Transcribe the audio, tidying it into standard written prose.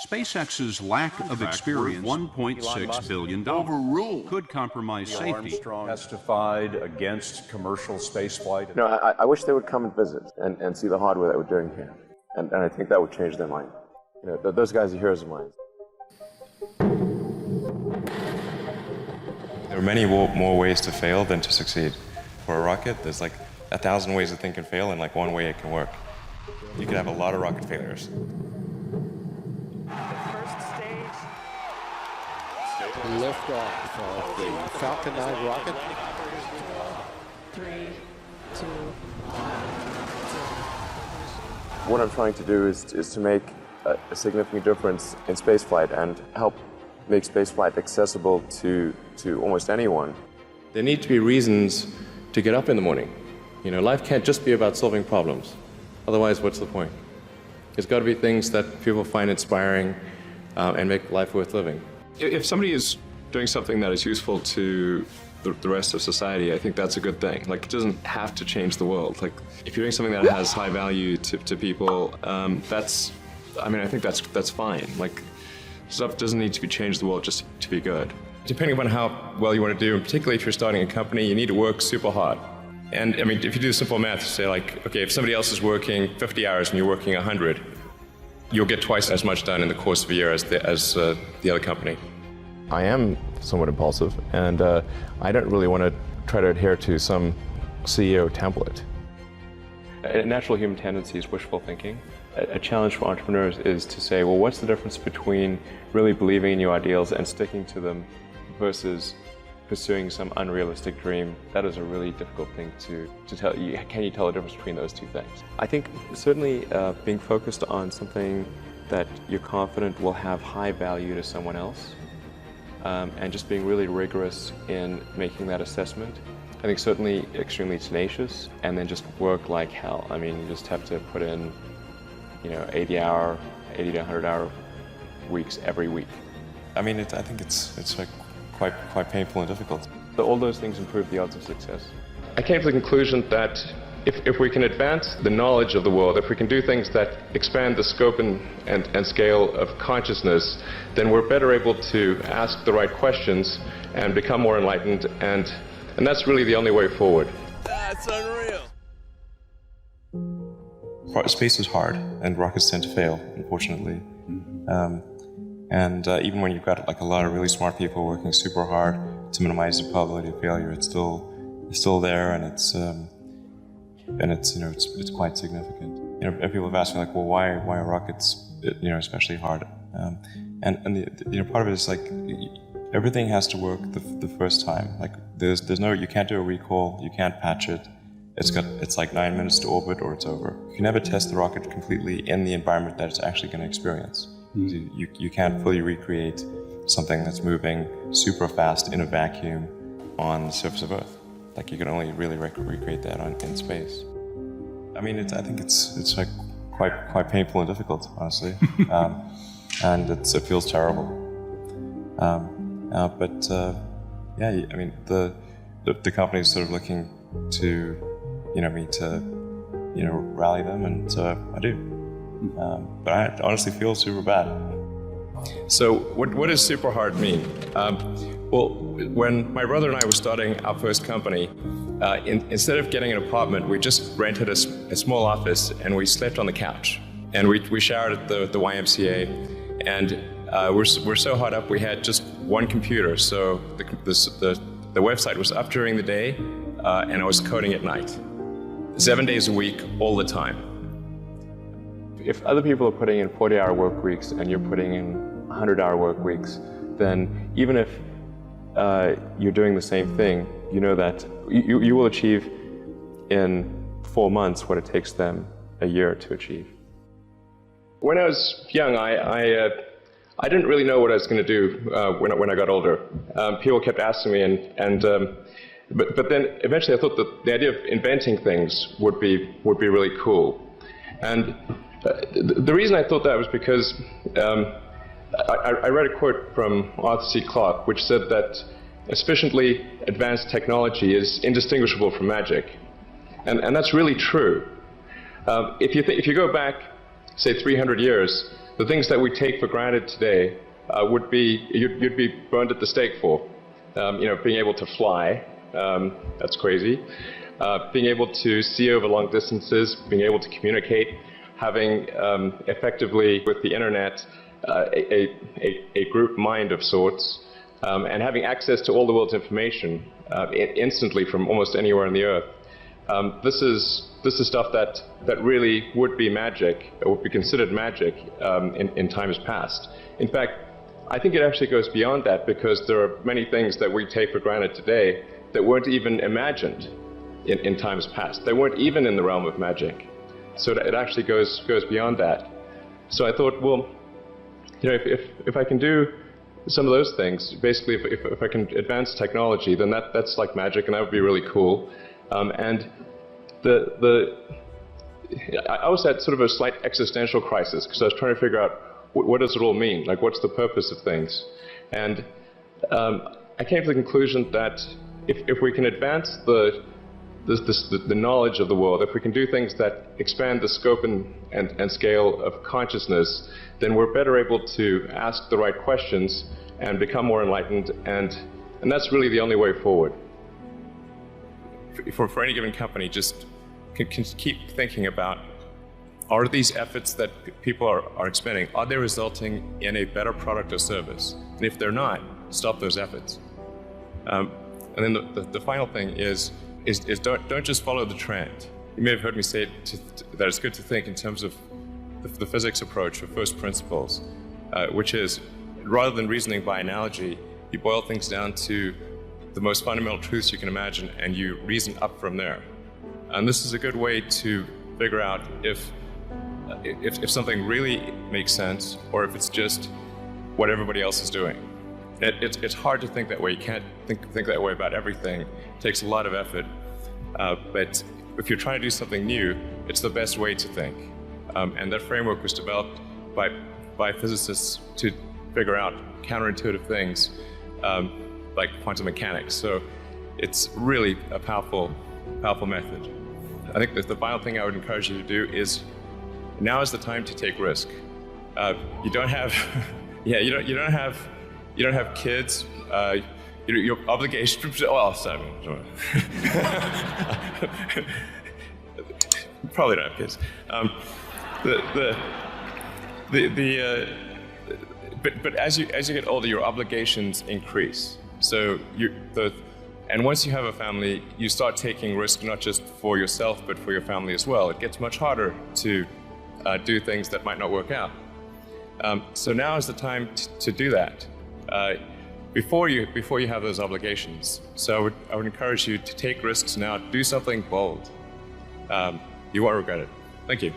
SpaceX's lack of experience, $1.6 billion, overruled, could compromise safety. Armstrong testified against commercial spaceflight. No, I wish they would come and visit and see the hardware that we're doing here. And I think that would change their mind. You know, those guys are heroes of mine. There are many more ways to fail than to succeed. For a rocket, there's like 1,000 ways a thing can fail and like one way it can work. You could have a lot of rocket failures. Liftoff of the Falcon 9 rocket. 3, 2, 1. What I'm trying to do is to make a significant difference in spaceflight and help make spaceflight accessible to almost anyone. There need to be reasons to get up in the morning. You know, life can't just be about solving problems. Otherwise, what's the point? It's got to be things that people find inspiring and make life worth living. If somebody is doing something that is useful to the rest of society, I think that's a good thing. Like, it doesn't have to change the world. Like, if you're doing something that has high value to people, I think that's fine. Like, stuff doesn't need to change the world just to be good. Depending upon how well you want to do, and particularly if you're starting a company, you need to work super hard. And I mean, if you do simple math, you say like, okay, if somebody else is working 50 hours and you're working 100, you'll get twice as much done in the course of a year as the other company. I am somewhat impulsive, and I don't really want to try to adhere to some CEO template. A natural human tendency is wishful thinking. A challenge for entrepreneurs is to say, well, what's the difference between really believing in your ideals and sticking to them versus pursuing some unrealistic dream? That is a really difficult thing to tell. Can you tell the difference between those two things? I think certainly being focused on something that you're confident will have high value to someone else, and just being really rigorous in making that assessment. I think certainly extremely tenacious, and then just work like hell. I mean, you just have to put in, 80 to 100 hour weeks every week. I mean, I think it's like quite painful and difficult. So all those things improve the odds of success. I came to the conclusion that if we can advance the knowledge of the world, if we can do things that expand the scope and scale of consciousness, then we're better able to ask the right questions and become more enlightened, and that's really the only way forward. That's unreal. Space is hard, and rockets tend to fail, unfortunately. Even when you've got like a lot of really smart people working super hard to minimize the probability of failure, it's still there, and it's quite significant. And people have asked me like, well, why are rockets especially hard? And part of it is like everything has to work the first time. Like you can't do a recall, you can't patch it. It's like 9 minutes to orbit or it's over. You can never test the rocket completely in the environment that it's actually going to experience. You can't fully recreate something that's moving super fast in a vacuum on the surface of Earth. Like, you can only really recreate that in space. I mean, I think it's like quite painful and difficult, honestly, and it feels terrible. I mean, the company's sort of looking to me to rally them, and I do. But I honestly feel super bad. So what does super hard mean? Well, when my brother and I were starting our first company, instead of getting an apartment, we just rented a small office and we slept on the couch. And we showered at the YMCA, and we're so hot up we had just one computer. So the website was up during the day, and I was coding at night. 7 days a week, all the time. If other people are putting in 40-hour work weeks and you're putting in 100-hour work weeks, then even if you're doing the same thing, you know that you will achieve in 4 months what it takes them a year to achieve. When I was young, I didn't really know what I was going to do when I got older. People kept asking me, but then eventually I thought that the idea of inventing things would be really cool. And the reason I thought that was because I read a quote from Arthur C. Clarke, which said that a sufficiently advanced technology is indistinguishable from magic. And that's really true. If you go back, say, 300 years, The things that we take for granted today would be, you'd be burned at the stake for. Being able to fly, that's crazy. Being able to see over long distances, being able to communicate, having effectively with the internet a group mind of sorts, and having access to all the world's information instantly from almost anywhere on the earth. This is stuff that really would be magic, or would be considered magic in times past. In fact, I think it actually goes beyond that, because there are many things that we take for granted today that weren't even imagined in times past. They weren't even in the realm of magic. So it actually goes beyond that. So I thought, well, if I can do some of those things, basically if I can advance technology, then that's like magic, and that would be really cool. And I was at sort of a slight existential crisis, because I was trying to figure out what does it all mean? Like, what's the purpose of things? And I came to the conclusion that if we can advance the knowledge of the world, if we can do things that expand the scope and scale of consciousness, then we're better able to ask the right questions and become more enlightened, and that's really the only way forward. For any given company, just can keep thinking about, are these efforts that people are expending, are they resulting in a better product or service? And if they're not, stop those efforts. And then the final thing is don't just follow the trend. You may have heard me say that it's good to think in terms of the physics approach or first principles, which is, rather than reasoning by analogy, you boil things down to the most fundamental truths you can imagine, and you reason up from there. And this is a good way to figure out if something really makes sense, or if it's just what everybody else is doing. It's hard to think that way. You can't think that way about everything. It takes a lot of effort. But if you're trying to do something new, it's the best way to think. And that framework was developed by physicists to figure out counterintuitive things, like quantum mechanics. So it's really a powerful method. I think that the final thing I would encourage you to do is, now is the time to take risk. You don't have, you don't have kids. Your obligation. Well, sorry. Probably don't have kids. But as you get older, your obligations increase. So and once you have a family, you start taking risk not just for yourself, but for your family as well. It gets much harder to do things that might not work out. So now is the time to do that before you have those obligations. So I would encourage you to take risks now. Do something bold. You won't regret it. Thank you.